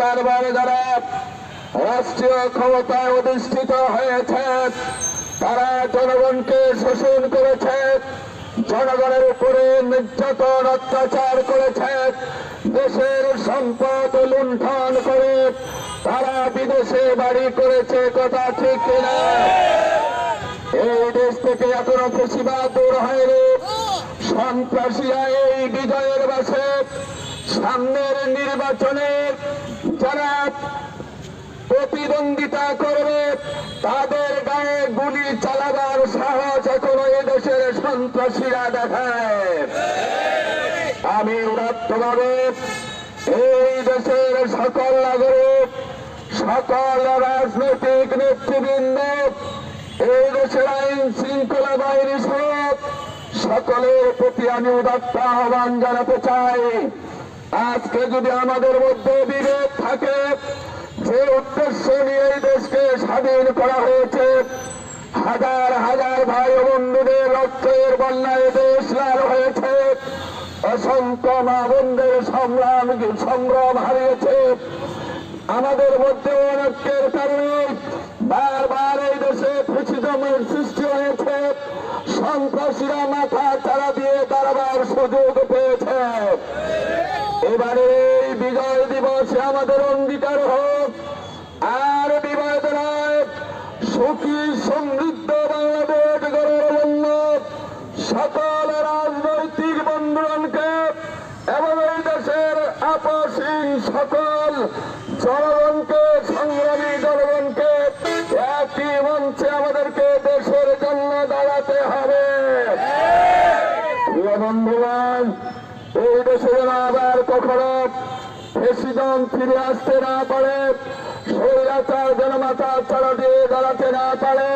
বারবার যারা রাষ্ট্রীয় ক্ষমতায় অধিষ্ঠিত হয়েছে তারা জনগণকে শোষণ করেছে, জনগণের উপরে নির্যাতন অত্যাচার করেছে, দেশের সম্পদ লুণ্ঠন করে তারা বিদেশে বাড়ি করেছে। কথা ঠিক কিনা? এই দেশ থেকে এখনো ফেসিবাদ দূর হয়নি। সন্ত্রাসীরা এই বিজয়ের বাসে সামনের নির্বাচনে যারা প্রতিদ্বন্দ্বিতা করবে তাদের গায়ে গুলি চালাবার সাহস এখনো এই দেশের সন্ত্রাসীরা দেখায়। আমি উদাত্তভাবে এই দেশের সকল নাগরিক, সকল রাজনৈতিক নেতৃবৃন্দ, এই দেশের আইন শৃঙ্খলা বাহিনী সহ সকলের প্রতি আমি উদাত্ত আহ্বান জানাতে চাই। আজকে যদি আমাদের মধ্যে বিভেদ থাকে, যে উদ্দেশ্য নিয়ে এই দেশকে স্বাধীন করা হয়েছে, হাজার হাজার ভাই ও বন্ধুদের রক্তের বন্যায় দেশ লাল হয়েছে, অসংখ্য মা বোনদের সংগ্রাম হারিয়েছে, আমাদের মধ্যে ঐক্যের কারণে বারবার এই দেশে ফ্যাসিজমের সৃষ্টি হয়েছে, সন্ত্রাসীরা মাথা চাড়া দিয়ে দাঁড়াবার সুযোগ পেয়েছে। এবারে এই বিজয় দিবসে আমাদের অঙ্গীকার হোক, আর বিবাদ নয়, সুখী সমৃদ্ধ বাংলাদেশ গড়ার জন্য সকল রাজনৈতিক বন্ধুগণকে এবং এই দেশের আপসহীন সকল জনগণকে, সংগ্রামী জনগণকে একই মঞ্চে আমাদেরকে দেশের জন্য দাঁড়াতে হবে। প্রিয় বন্ধুগণ, এই দেশে যেন আবার কখনো ফ্যাসিজম ফিরে আসতে না পারে, স্বৈরাচার যেন মাথা চাড়া দিয়ে দাঁড়াতে না পারে,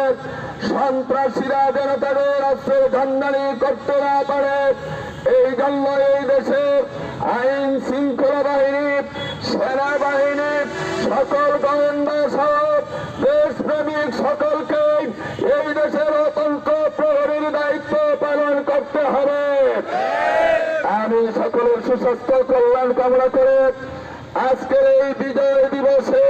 সন্ত্রাসীরা যেন তাদের রাষ্ট্রের ধান্দানি করতে না পারে, এই জন্য এই দেশে আইন শৃঙ্খলা বাহিনী, সেনাবাহিনী, সকল গোয়েন্দা সহ দেশপ্রেমিক সকলকে এই দেশের আতঙ্ক প্রহরীর দায়িত্ব পালন করতে হবে। আমি সকলের সুস্বাস্থ্য কল্যাণ কামনা করে আজকের এই বিজয় দিবসে